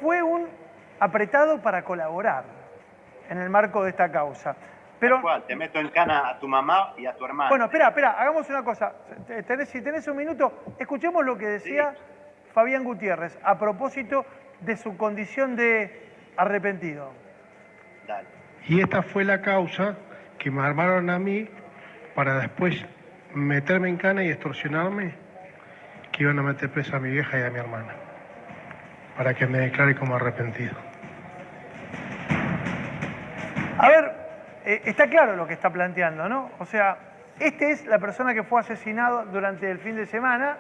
fue un apretado para colaborar en el marco de esta causa. Pero, ¿Cuál? Te meto en cana a tu mamá y a tu hermano. bueno, espera, hagamos una cosa. Si tenés un minuto, escuchemos lo que decía Fabián Gutiérrez a propósito de su condición de arrepentido. Dale. Y esta fue la causa que me armaron a mí para después meterme en cana y extorsionarme, que iban a meter presa a mi vieja y a mi hermana, para que me declare como arrepentido. A ver, está claro lo que está planteando, ¿no? O sea, esta es la persona que fue asesinada durante el fin de semana,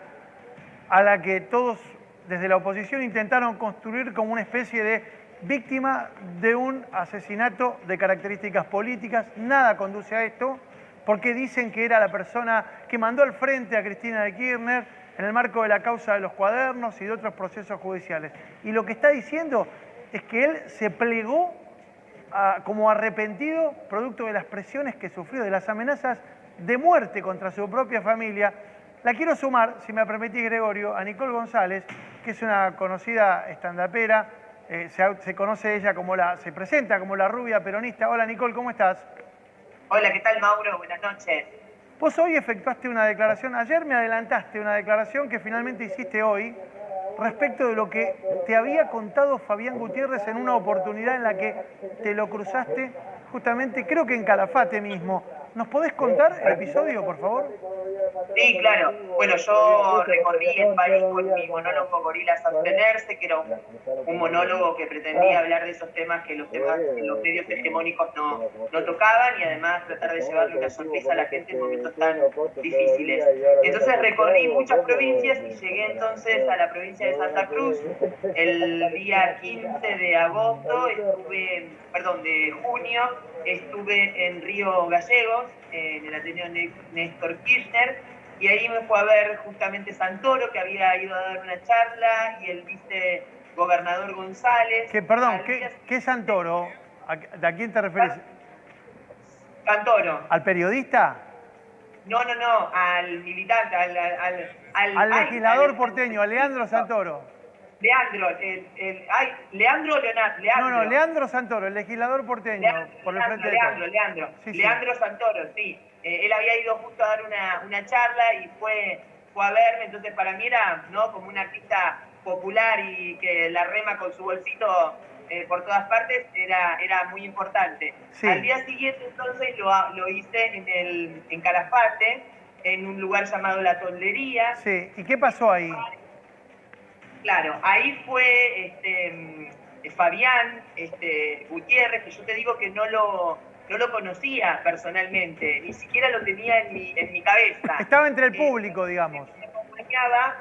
a la que todos desde la oposición intentaron construir como una especie de víctima de un asesinato de características políticas. Nada conduce a esto, porque dicen que era la persona que mandó al frente a Cristina de Kirchner en el marco de la causa de los cuadernos y de otros procesos judiciales. Y lo que está diciendo es que él se plegó como arrepentido producto de las presiones que sufrió, de las amenazas de muerte contra su propia familia. La quiero sumar, si me permitís, Gregorio, a Nicole González, que es una conocida estandapera, se conoce ella se presenta como la rubia peronista. Hola Nicole, ¿cómo estás? Hola, ¿qué tal, Mauro? Buenas noches. Vos hoy efectuaste una declaración, ayer me adelantaste una declaración que finalmente hiciste hoy respecto de lo que te había contado Fabián Gutiérrez en una oportunidad en la que te lo cruzaste justamente, creo que en Calafate mismo. ¿Nos podés contar el episodio, por favor? Sí, claro. Bueno, yo recorrí el país con mi monólogo Gorilas Abstenerse, que era un monólogo que pretendía hablar de esos temas que los medios hegemónicos no tocaban y además tratar de llevarle una sonrisa a la gente en momentos tan difíciles. Entonces recorrí muchas provincias y llegué entonces a la provincia de Santa Cruz. El día 15 de agosto de junio, estuve en Río Gallegos, en el Ateneo Néstor Kirchner, y ahí me fue a ver justamente Santoro, que había ido a dar una charla, y el vicegobernador González. ¿Qué Santoro? ¿A quién te referís? Santoro. ¿Al periodista? No, al militante, al legislador porteño, a Leandro Santoro. Leandro, Leonardo. No, Leandro Santoro, el legislador porteño. Leandro Santoro, sí. Él había ido justo a dar una charla y fue a verme, entonces para mí era, ¿no?, como un artista popular y que la rema con su bolsito por todas partes era muy importante. Sí. Al día siguiente entonces lo hice en Calafate, en un lugar llamado La Toldería. Sí, ¿y qué pasó ahí? Claro, ahí fue Fabián Gutiérrez, que yo te digo que no lo conocía personalmente, ni siquiera lo tenía en mi cabeza. Estaba entre el público, digamos. Me acompañaba,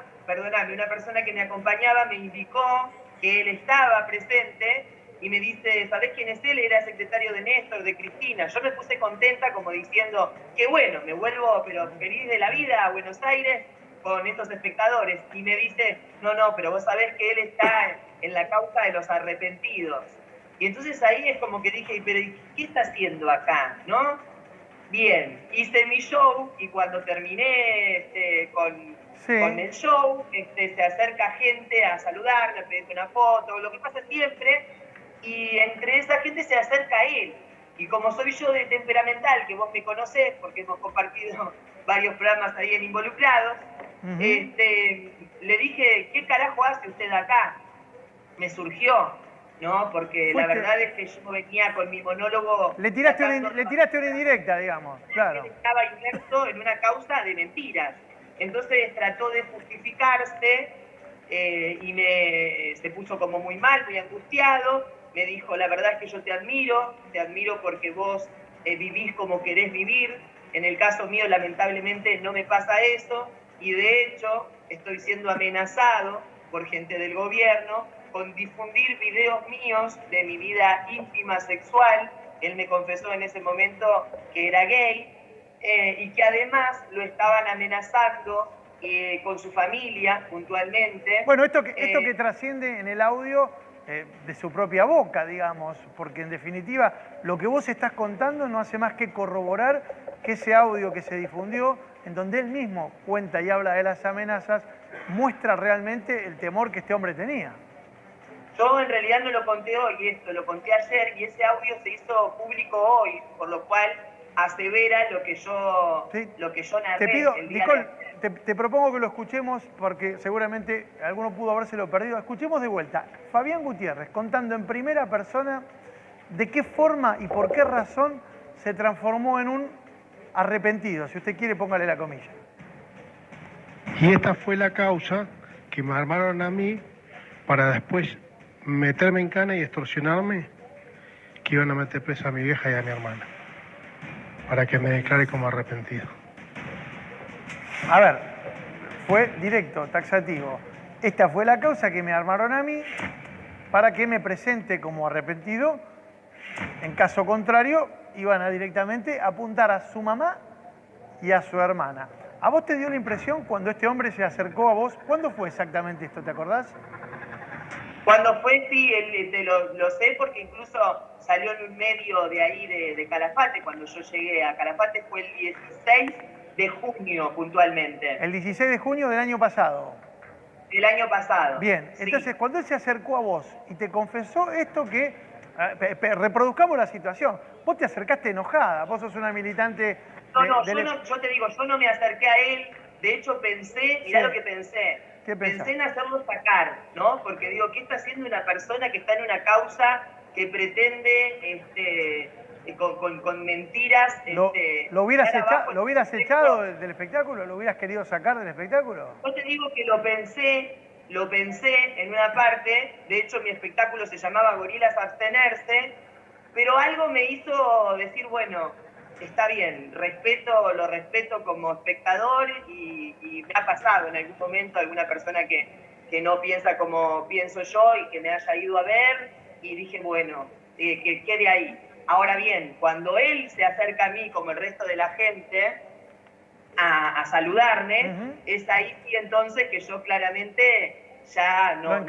una persona que me acompañaba me indicó que él estaba presente y me dice, ¿sabés quién es él? Era secretario de Néstor, de Cristina. Yo me puse contenta como diciendo, qué bueno, me vuelvo pero feliz de la vida a Buenos Aires con estos espectadores. Y me dice, no, pero vos sabés que él está en la causa de los arrepentidos. Y entonces ahí es como que dije, pero ¿qué está haciendo acá? ¿No? Bien, hice mi show y cuando terminé con el show, se acerca gente a saludarme, a pedirme una foto, lo que pasa siempre, y entre esa gente se acerca a él. Y como soy yo de temperamental, que vos me conocés, porque hemos compartido varios programas ahí en Involucrados, le dije, ¿qué carajo hace usted acá? Me surgió, ¿no? Porque la verdad es que yo venía con mi monólogo... Le tiraste una indirecta, digamos, claro. Estaba inmerso en una causa de mentiras. Entonces trató de justificarse y se puso como muy mal, muy angustiado. Me dijo, la verdad es que yo te admiro porque vos vivís como querés vivir. En el caso mío, lamentablemente, no me pasa eso. Y de hecho, estoy siendo amenazado por gente del gobierno con difundir videos míos de mi vida íntima sexual. Él me confesó en ese momento que era gay y que además lo estaban amenazando con su familia puntualmente. Bueno, esto que trasciende en el audio de su propia boca, digamos, porque en definitiva lo que vos estás contando no hace más que corroborar que ese audio que se difundió, en donde él mismo cuenta y habla de las amenazas, muestra realmente el temor que este hombre tenía. Yo en realidad no lo conté hoy esto, lo conté ayer y ese audio se hizo público hoy, por lo cual asevera lo que yo, Sí. narré Te pido, el día Nicole, de ayer. te propongo que lo escuchemos porque seguramente alguno pudo habérselo perdido. Escuchemos de vuelta. Fabián Gutiérrez contando en primera persona de qué forma y por qué razón se transformó en un arrepentido. Si usted quiere, póngale la comilla. Y esta fue la causa que me armaron a mí para después meterme en cana y extorsionarme, que iban a meter presa a mi vieja y a mi hermana, para que me declare como arrepentido. A ver, fue directo, taxativo. Esta fue la causa que me armaron a mí para que me presente como arrepentido. En caso contrario, iban a directamente apuntar a su mamá y a su hermana. ¿A vos te dio la impresión cuando este hombre se acercó a vos? ¿Cuándo fue exactamente esto? ¿Te acordás? Cuando fue, sí, lo sé porque incluso salió en un medio de ahí de Calafate, cuando yo llegué a Calafate fue el 16 de junio puntualmente. El 16 de junio del año pasado. Del año pasado. Bien, sí. Entonces cuando él se acercó a vos y te confesó esto que, reproduzcamos la situación, vos te acercaste enojada, vos sos una militante... Yo te digo, yo no me acerqué a él, de hecho pensé, mirá Sí. lo que pensé, ¿Qué pensás? pensé en hacerlo sacar, ¿no? Porque digo, ¿qué está haciendo una persona que está en una causa que pretende, con mentiras... ¿Lo hubieras abajo, echado del espectáculo? ¿Lo hubieras querido sacar del espectáculo? Yo te digo que lo pensé en una parte, de hecho mi espectáculo se llamaba Gorilas Abstenerse, pero algo me hizo decir, bueno, está bien, lo respeto como espectador y me ha pasado en algún momento alguna persona que no piensa como pienso yo y que me haya ido a ver y dije, bueno, que quede ahí. Ahora bien, cuando él se acerca a mí como el resto de la gente a saludarme, es ahí sí entonces que yo claramente ya no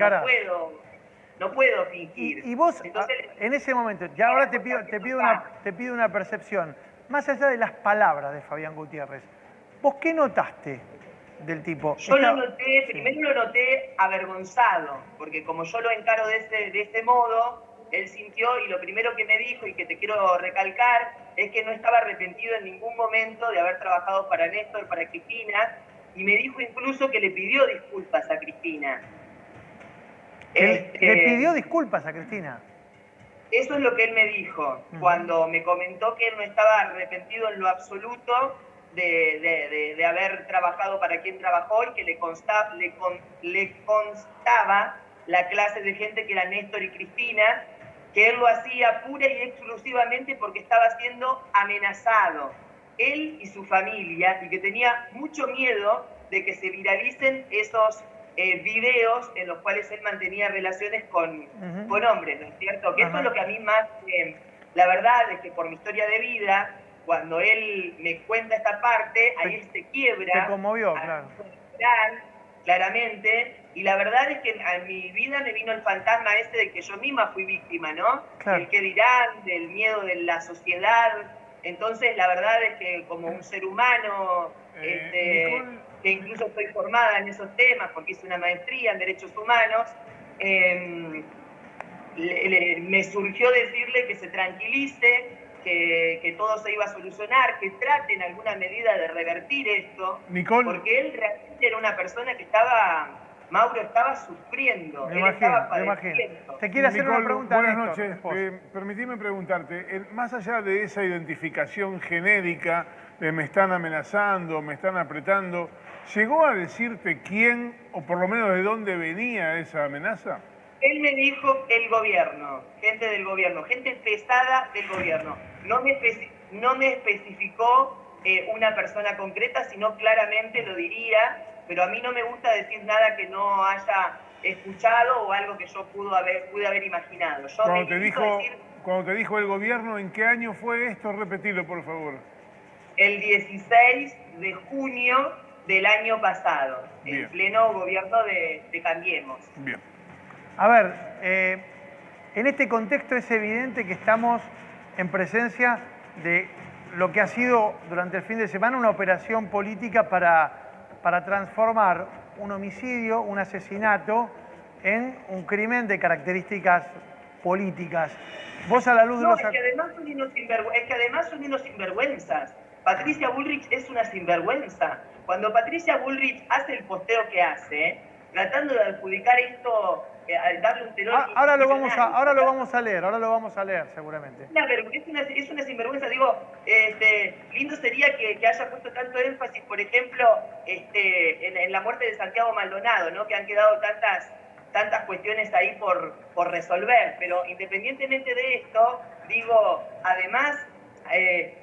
puedo fingir. Y vos, entonces, en ese momento, ya ahora te pido una percepción, más allá de las palabras de Fabián Gutiérrez, ¿vos qué notaste del tipo? Yo lo noté, primero lo noté avergonzado, porque como yo lo encaro de este modo, él sintió y lo primero que me dijo y que te quiero recalcar es que no estaba arrepentido en ningún momento de haber trabajado para Néstor, para Cristina, y me dijo incluso que le pidió disculpas a Cristina. ¿Le pidió disculpas a Cristina? Eso es lo que él me dijo, cuando me comentó que él no estaba arrepentido en lo absoluto de haber trabajado para quien trabajó y que le constaba la clase de gente que era Néstor y Cristina, que él lo hacía pura y exclusivamente porque estaba siendo amenazado, él y su familia, y que tenía mucho miedo de que se viralicen esos videos en los cuales él mantenía relaciones con hombres, ¿no es cierto? Que eso es lo que a mí más, la verdad es que por mi historia de vida, cuando él me cuenta esta parte, ahí él se quiebra. Te conmovió, claro. Claramente, y la verdad es que a mi vida me vino el fantasma ese de que yo misma fui víctima, ¿no? Claro. El qué dirán, del miedo de la sociedad. Entonces, la verdad es que como un ser humano, que incluso estoy formada en esos temas, porque hice una maestría en Derechos Humanos, me surgió decirle que se tranquilice, que todo se iba a solucionar, que trate en alguna medida de revertir esto, Nicole, porque él realmente era una persona que Mauro estaba sufriendo, Me él imagino, estaba me padeciendo. imagino. Te quiere hacer Nicole, una pregunta, buenas Néstor, noches. vos. Permitime preguntarte, más allá de esa identificación genérica de me están amenazando, me están apretando, ¿llegó a decirte quién o por lo menos de dónde venía esa amenaza? Él me dijo el gobierno, gente del gobierno, gente pesada del gobierno. No me especificó una persona concreta, sino claramente lo diría, pero a mí no me gusta decir nada que no haya escuchado o algo que yo pude haber imaginado. Cuando te dijo el gobierno, ¿en qué año fue esto? Repetilo, por favor. El 16 de junio del año pasado, en pleno gobierno de Cambiemos. Bien. A ver, en este contexto es evidente que estamos en presencia de lo que ha sido durante el fin de semana una operación política para transformar un homicidio, un asesinato, en un crimen de características políticas. Vos a la luz de los... Es que además son unos sinvergüenzas. Patricia Bullrich es una sinvergüenza. Cuando Patricia Bullrich hace el posteo que hace, tratando de adjudicar esto, darle un tenor... Ahora lo vamos a leer seguramente. Es una sinvergüenza. Digo, lindo sería que haya puesto tanto énfasis, por ejemplo, en la muerte de Santiago Maldonado, ¿no? Que han quedado tantas cuestiones ahí por resolver, pero independientemente de esto, digo, además,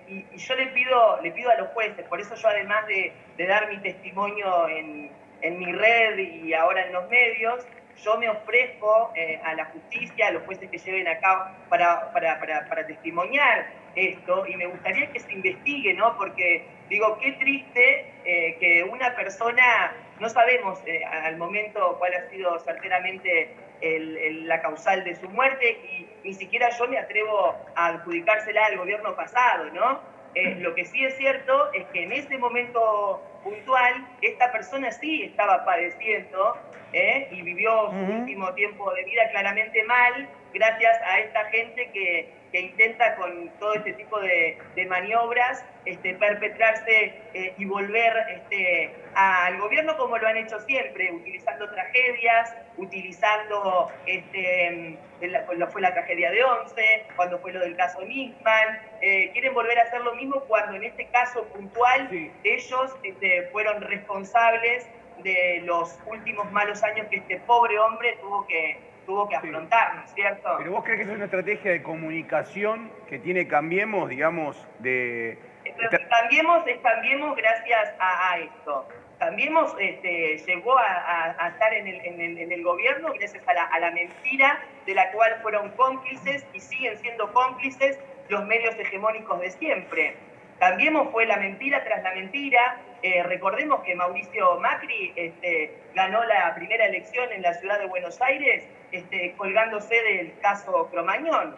y yo le pido a los jueces, por eso yo además de dar mi testimonio en mi red y ahora en los medios, yo me ofrezco a la justicia, a los jueces que lleven a cabo para testimoniar esto, y me gustaría que se investigue, ¿no? Porque digo, qué triste que una persona, no sabemos al momento cuál ha sido certeramente la causal de su muerte, y ni siquiera yo me atrevo a adjudicársela al gobierno pasado, ¿no? Lo que sí es cierto es que en ese momento puntual, esta persona sí estaba padeciendo y vivió su último tiempo de vida claramente mal, gracias a esta gente que intenta con todo este tipo de maniobras perpetrarse y volver al gobierno como lo han hecho siempre, utilizando tragedias, utilizando cuando fue la tragedia de Once, cuando fue lo del caso Nisman, quieren volver a hacer lo mismo cuando en este caso puntual ellos fueron responsables de los últimos malos años que este pobre hombre tuvo que afrontar, ¿no es cierto? ¿Pero vos crees que es una estrategia de comunicación que tiene Cambiemos, digamos, de... Cambiemos gracias a esto. Cambiemos llegó a estar en el gobierno gracias a la mentira de la cual fueron cómplices y siguen siendo cómplices los medios hegemónicos de siempre. Cambiemos fue la mentira tras la mentira. Recordemos que Mauricio Macri ganó la primera elección en la ciudad de Buenos Aires colgándose del caso Cromañón,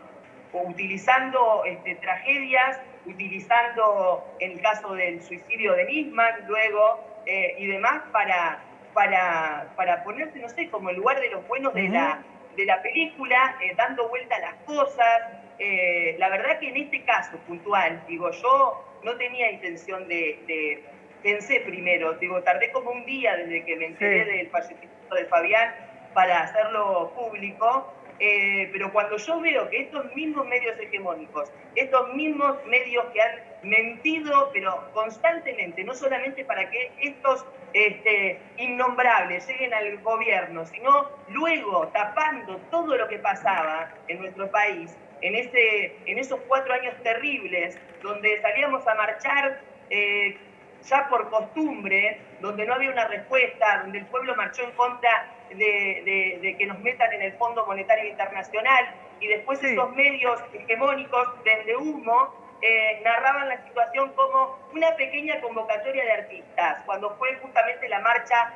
utilizando tragedias, utilizando el caso del suicidio de Nisman luego y demás para ponerse, no sé, como el lugar de los buenos de la película, dando vuelta a las cosas. La verdad que en este caso puntual, digo, yo no tenía intención pensé primero, digo, tardé como un día desde que me enteré del fallecimiento de Fabián para hacerlo público, pero cuando yo veo que estos mismos medios hegemónicos, estos mismos medios que han mentido, pero constantemente, no solamente para que estos innombrables lleguen al gobierno, sino luego tapando todo lo que pasaba en nuestro país, en esos 4 años terribles, donde salíamos a marchar ya por costumbre, donde no había una respuesta, donde el pueblo marchó en contra de que nos metan en el Fondo Monetario Internacional, y después esos medios hegemónicos, desde humo, narraban la situación como una pequeña convocatoria de artistas, cuando fue justamente la marcha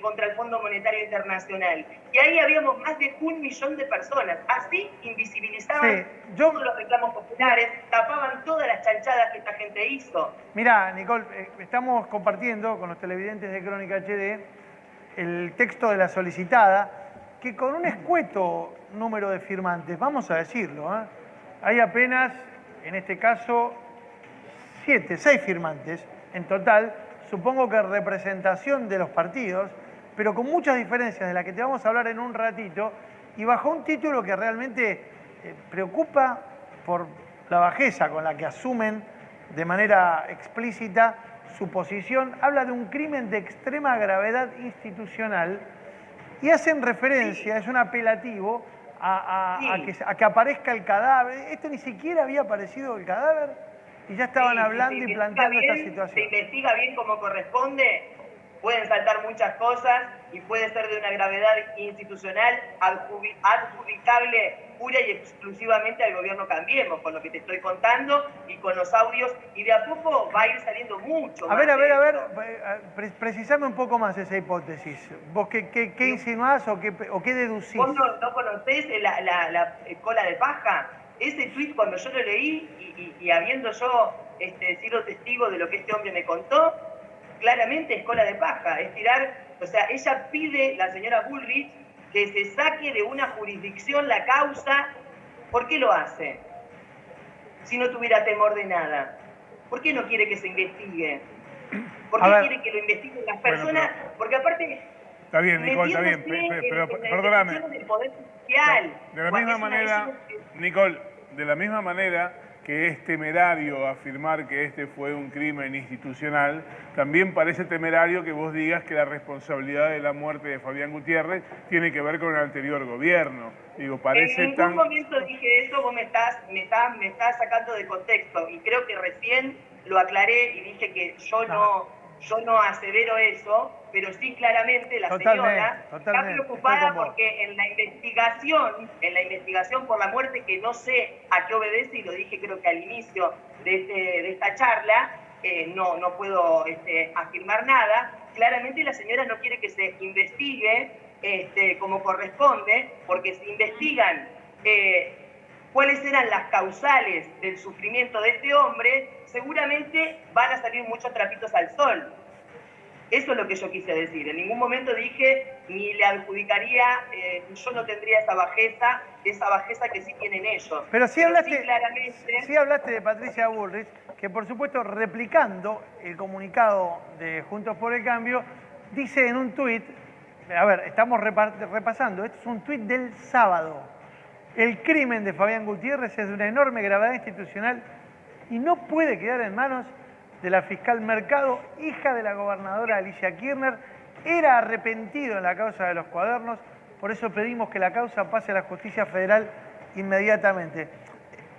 contra el Fondo Monetario Internacional. Y ahí habíamos más de 1 millón de personas. Así invisibilizaban todos los reclamos populares, tapaban todas las chanchadas que esta gente hizo. Mirá, Nicole, estamos compartiendo con los televidentes de Crónica HD el texto de la solicitada, que con un escueto número de firmantes, vamos a decirlo, hay apenas, en este caso, 6 firmantes en total, supongo que representación de los partidos, pero con muchas diferencias de las que te vamos a hablar en un ratito, y bajo un título que realmente preocupa por la bajeza con la que asumen de manera explícita su posición. Habla de un crimen de extrema gravedad institucional y hacen referencia, es un apelativo, a que aparezca el cadáver. Esto ni siquiera había aparecido el cadáver y ya estaban hablando y planteando esta situación. Se investiga bien como corresponde, pueden saltar muchas cosas y puede ser de una gravedad institucional adjudicable pura y exclusivamente al gobierno Cambiemos, con lo que te estoy contando y con los audios, y de a poco va a ir saliendo mucho. A ver, precisame un poco más esa hipótesis. ¿Vos qué insinuás o qué deducís? ¿Vos no conocés la cola de paja? Ese tuit, cuando yo lo leí y habiendo yo sido testigo de lo que este hombre me contó, claramente es cola de paja, es tirar, o sea, ella pide, la señora Bullrich, que se saque de una jurisdicción la causa, ¿por qué lo hace? Si no tuviera temor de nada. ¿Por qué no quiere que se investigue? ¿Por qué quiere que lo investiguen las personas? Bueno, porque aparte... Está bien, Nicole, está bien, pero perdóname. Del poder judicial, de la misma manera, Nicole, de la misma manera que es temerario afirmar que este fue un crimen institucional, también parece temerario que vos digas que la responsabilidad de la muerte de Fabián Gutiérrez tiene que ver con el anterior gobierno. Digo, parece en ningún momento dije eso, vos me estás sacando de contexto, y creo que recién lo aclaré y dije que yo no asevero eso, pero sí claramente la señora está preocupada porque en la investigación por la muerte, que no sé a qué obedece, y lo dije creo que al inicio de esta charla, no puedo afirmar nada, claramente la señora no quiere que se investigue como corresponde, porque si investigan cuáles eran las causales del sufrimiento de este hombre, seguramente van a salir muchos trapitos al sol. Eso es lo que yo quise decir. En ningún momento dije ni le adjudicaría, yo no tendría esa bajeza que sí tienen ellos. Pero sí hablaste de Patricia Bullrich, que por supuesto, replicando el comunicado de Juntos por el Cambio, dice en un tuit, a ver, estamos repasando, esto es un tuit del sábado: el crimen de Fabián Gutiérrez es de una enorme gravedad institucional y no puede quedar en manos de la fiscal Mercado, hija de la gobernadora Alicia Kirchner. Era arrepentido en la causa de los cuadernos, por eso pedimos que la causa pase a la justicia federal inmediatamente.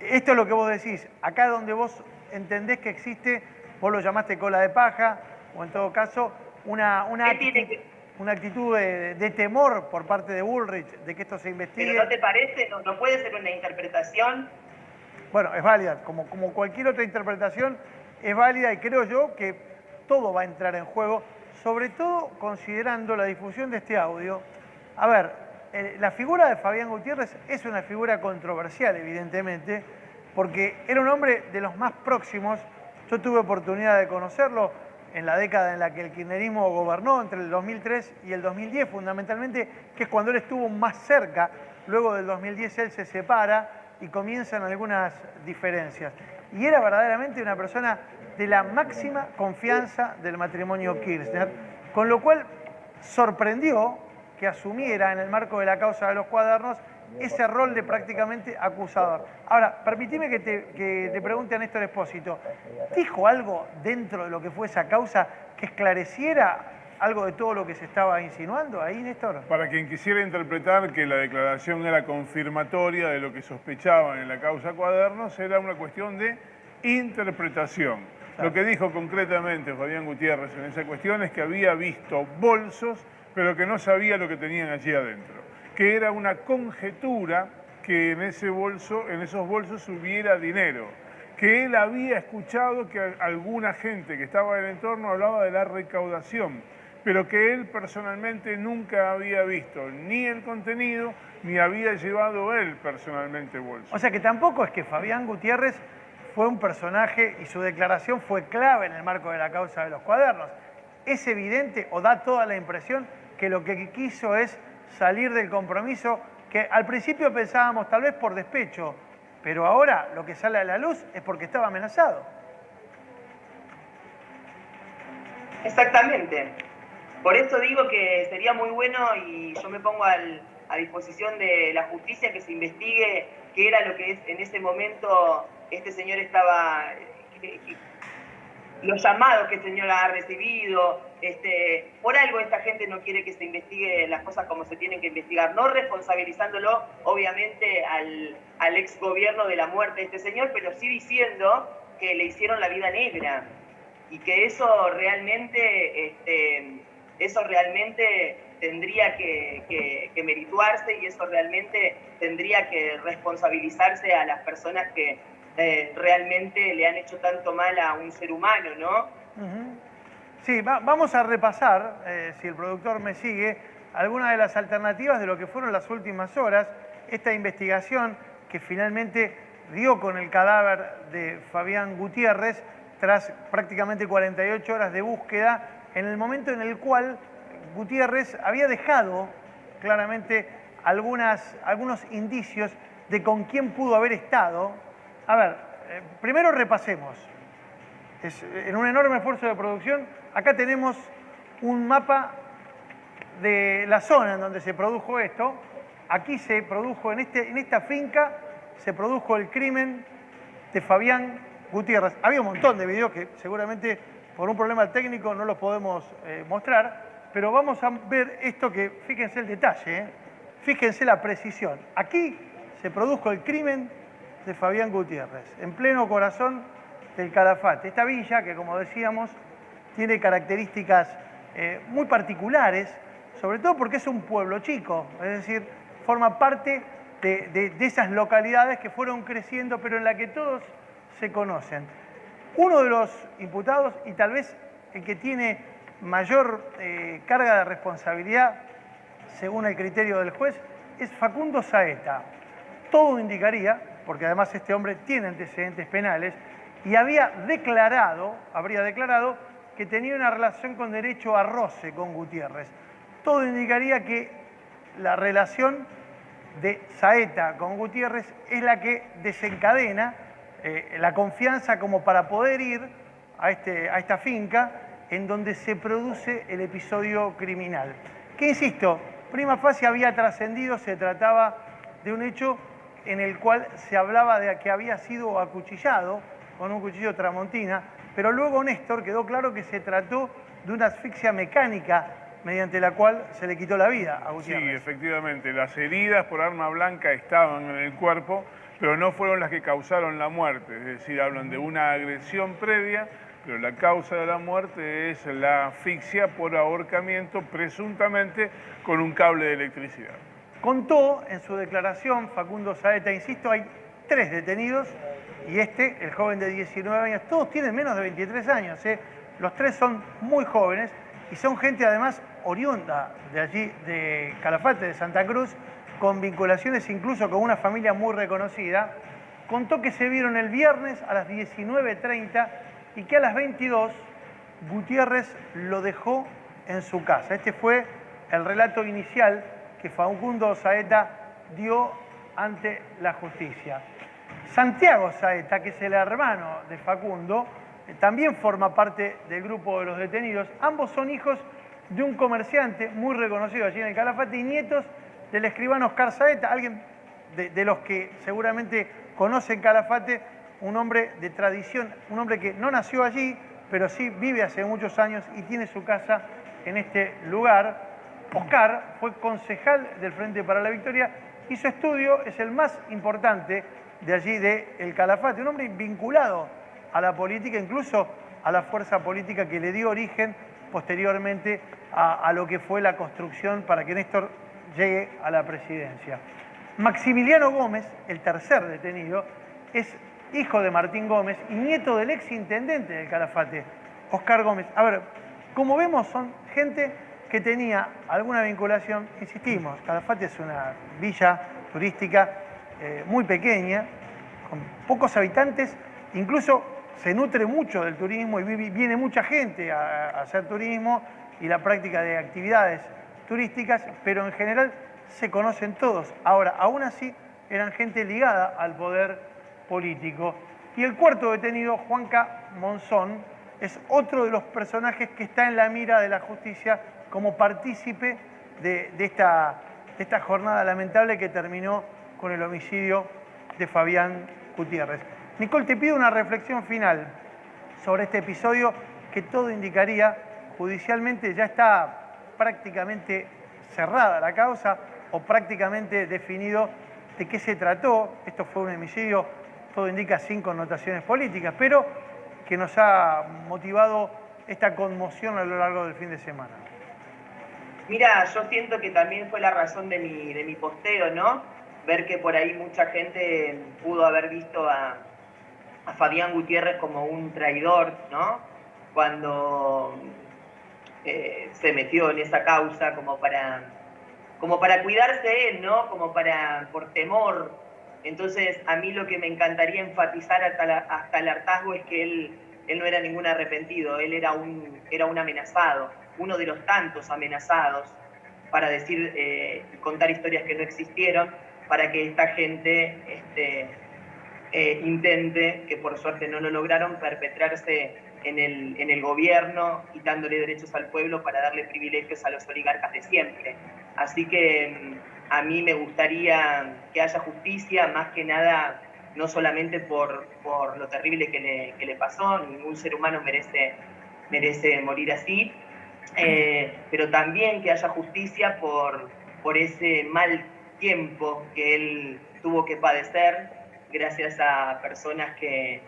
Esto es lo que vos decís. Acá donde vos entendés que existe, vos lo llamaste cola de paja, o en todo caso, una actitud de temor por parte de Bullrich de que esto se investigue. ¿Pero no te parece? ¿No puede ser una interpretación? Bueno, es válida, como cualquier otra interpretación, es válida, y creo yo que todo va a entrar en juego, sobre todo considerando la difusión de este audio. A ver, la figura de Fabián Gutiérrez es una figura controversial, evidentemente, porque era un hombre de los más próximos. Yo tuve oportunidad de conocerlo en la década en la que el kirchnerismo gobernó, entre el 2003 y el 2010 fundamentalmente, que es cuando él estuvo más cerca. Luego del 2010 él se separa y comienzan algunas diferencias. Y era verdaderamente una persona de la máxima confianza del matrimonio Kirchner, con lo cual sorprendió que asumiera en el marco de la causa de los cuadernos ese rol de prácticamente acusador. Ahora, permitime que te pregunte a Néstor Espósito, ¿dijo algo dentro de lo que fue esa causa que esclareciera algo de todo lo que se estaba insinuando ahí, Néstor? Para quien quisiera interpretar que la declaración era confirmatoria de lo que sospechaban en la causa Cuadernos, era una cuestión de interpretación. Claro. Lo que dijo concretamente Fabián Gutiérrez en esa cuestión es que había visto bolsos, pero que no sabía lo que tenían allí adentro, que era una conjetura que en esos bolsos hubiera dinero, que él había escuchado que alguna gente que estaba en el entorno hablaba de la recaudación, pero que él personalmente nunca había visto ni el contenido, ni había llevado él personalmente bolsos. O sea que tampoco es que Fabián Gutiérrez fue un personaje y su declaración fue clave en el marco de la causa de los cuadernos. Es evidente, o da toda la impresión, que lo que quiso es salir del compromiso que al principio pensábamos tal vez por despecho, pero ahora lo que sale a la luz es porque estaba amenazado. Exactamente. Por eso digo que sería muy bueno, y yo me pongo a disposición de la justicia, que se investigue qué era lo que en ese momento este señor estaba, los llamados que el señor ha recibido. Por algo esta gente no quiere que se investigue las cosas como se tienen que investigar, no responsabilizándolo obviamente al ex gobierno de la muerte de este señor, pero sí diciendo que le hicieron la vida negra y que eso realmente tendría que merituarse, y eso realmente tendría que responsabilizarse a las personas que realmente le han hecho tanto mal a un ser humano, ¿no? Sí, vamos a repasar, si el productor me sigue, algunas de las alternativas de lo que fueron las últimas horas, esta investigación que finalmente dio con el cadáver de Fabián Gutiérrez tras prácticamente 48 horas de búsqueda, en el momento en el cual Gutiérrez había dejado claramente algunos indicios de con quién pudo haber estado. A ver, primero repasemos. En un enorme esfuerzo de producción, acá tenemos un mapa de la zona en donde se produjo esto. Aquí se produjo, en esta finca, se produjo el crimen de Fabián Gutiérrez. Había un montón de videos que seguramente por un problema técnico no los podemos mostrar, pero vamos a ver esto que, fíjense el detalle, fíjense la precisión. Aquí se produjo el crimen de Fabián Gutiérrez, en pleno corazón del Calafate. Esta villa, que como decíamos, tiene características muy particulares, sobre todo porque es un pueblo chico, es decir, forma parte de esas localidades que fueron creciendo, pero en la que todos se conocen. Uno de los imputados, y tal vez el que tiene mayor carga de responsabilidad, según el criterio del juez, es Facundo Saeta. Todo indicaría, porque además este hombre tiene antecedentes penales, y habría declarado que tenía una relación con derecho a roce con Gutiérrez. Todo indicaría que la relación de Saeta con Gutiérrez es la que desencadena la confianza como para poder ir a esta finca en donde se produce el episodio criminal. Que insisto, prima facie había trascendido, se trataba de un hecho en el cual se hablaba de que había sido acuchillado con un cuchillo tramontina, pero luego, Néstor, quedó claro que se trató de una asfixia mecánica mediante la cual se le quitó la vida a Gutiérrez. Sí, efectivamente, las heridas por arma blanca estaban en el cuerpo, pero no fueron las que causaron la muerte, es decir, hablan de una agresión previa, pero la causa de la muerte es la asfixia por ahorcamiento, presuntamente con un cable de electricidad. Contó en su declaración Facundo Saeta, insisto, hay 3 detenidos y el joven de 19 años, todos tienen menos de 23 años, los 3 son muy jóvenes y son gente además oriunda de allí, de Calafate, de Santa Cruz, con vinculaciones incluso con una familia muy reconocida. Contó que se vieron el viernes a las 19:30 y que a las 22 Gutiérrez lo dejó en su casa. Este fue el relato inicial que Facundo Saeta dio ante la justicia. Santiago Saeta, que es el hermano de Facundo, también forma parte del grupo de los detenidos. Ambos son hijos de un comerciante muy reconocido allí en el Calafate y nietos del escribano Oscar Saeta, alguien de los que seguramente conocen Calafate, un hombre de tradición, un hombre que no nació allí, pero sí vive hace muchos años y tiene su casa en este lugar. Oscar fue concejal del Frente para la Victoria y su estudio es el más importante de allí de El Calafate, un hombre vinculado a la política, incluso a la fuerza política que le dio origen posteriormente a lo que fue la construcción para que Néstor llegue a la presidencia. Maximiliano Gómez, el tercer detenido, es hijo de Martín Gómez y nieto del exintendente del Calafate, Oscar Gómez. A ver, como vemos, son gente que tenía alguna vinculación, insistimos, Calafate es una villa turística muy pequeña, con pocos habitantes, incluso se nutre mucho del turismo y viene mucha gente a hacer turismo y la práctica de actividades turísticas, pero en general se conocen todos. Ahora, aún así, eran gente ligada al poder político. Y el cuarto detenido, Juanca Monzón, es otro de los personajes que está en la mira de la justicia como partícipe de esta jornada lamentable que terminó con el homicidio de Fabián Gutiérrez. Nicole, te pido una reflexión final sobre este episodio que todo indicaría judicialmente ya está prácticamente cerrada la causa o prácticamente definido de qué se trató. Esto fue un homicidio, todo indica, sin connotaciones políticas, pero que nos ha motivado esta conmoción a lo largo del fin de semana. Mira, yo siento que también fue la razón de mi posteo, ¿no? Ver que por ahí mucha gente pudo haber visto a Fabián Gutiérrez como un traidor, ¿no? Cuando se metió en esa causa como para cuidarse él, ¿no? Por temor. Entonces, a mí lo que me encantaría enfatizar hasta el hartazgo es que él no era ningún arrepentido, él era un amenazado, uno de los tantos amenazados. para decir, contar historias que no existieron, para que esta gente intente, que por suerte no lo lograron, perpetrarse en el gobierno, quitándole derechos al pueblo para darle privilegios a los oligarcas de siempre. Así que a mí me gustaría que haya justicia, más que nada, no solamente por lo terrible que le pasó, ningún ser humano merece morir así, pero también que haya justicia por ese mal tiempo que él tuvo que padecer gracias a personas que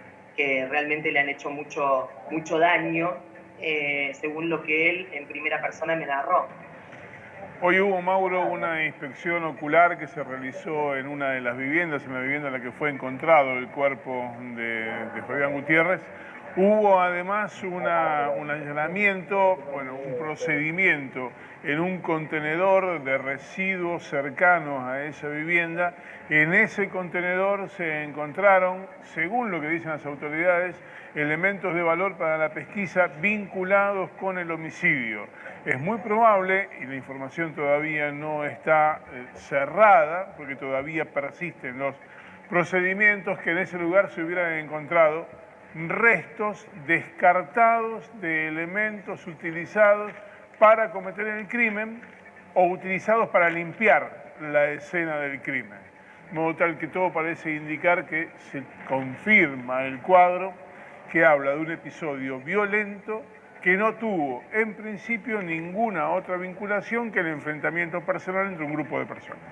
realmente le han hecho mucho daño, según lo que él en primera persona me narró. Hoy hubo, Mauro, una inspección ocular que se realizó en una de las viviendas, en la vivienda en la que fue encontrado el cuerpo de Fabián Gutiérrez. Hubo además un allanamiento, un procedimiento en un contenedor de residuos cercanos a esa vivienda. En ese contenedor se encontraron, según lo que dicen las autoridades, elementos de valor para la pesquisa vinculados con el homicidio. Es muy probable, y la información todavía no está cerrada, porque todavía persisten los procedimientos, que en ese lugar se hubieran encontrado restos descartados de elementos utilizados para cometer el crimen o utilizados para limpiar la escena del crimen. De modo tal que todo parece indicar que se confirma el cuadro que habla de un episodio violento que no tuvo en principio ninguna otra vinculación que el enfrentamiento personal entre un grupo de personas.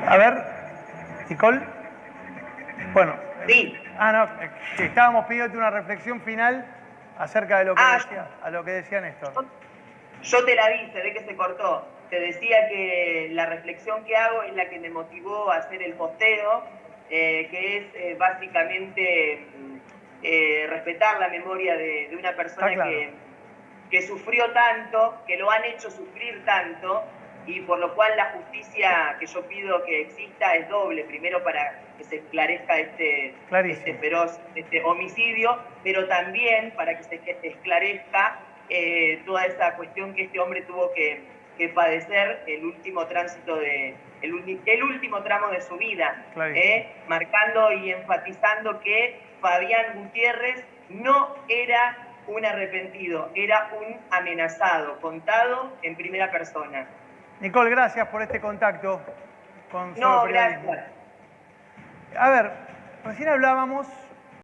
A ver, Nicole. Bueno. Sí. Estábamos pidiéndote una reflexión final acerca de lo que decía Néstor. Yo te la vi, se ve que se cortó. Te decía que la reflexión que hago es la que me motivó a hacer el posteo, que es básicamente respetar la memoria de una persona que sufrió tanto, que lo han hecho sufrir tanto, y por lo cual la justicia que yo pido que exista es doble. Primero, para que se esclarezca este feroz homicidio, pero también para que se esclarezca toda esa cuestión que este hombre tuvo que padecer el último tránsito el último tramo de su vida, marcando y enfatizando que Fabián Gutiérrez no era un arrepentido, era un amenazado, contado en primera persona. Nicole, gracias por este contacto con No, gracias. A ver, recién hablábamos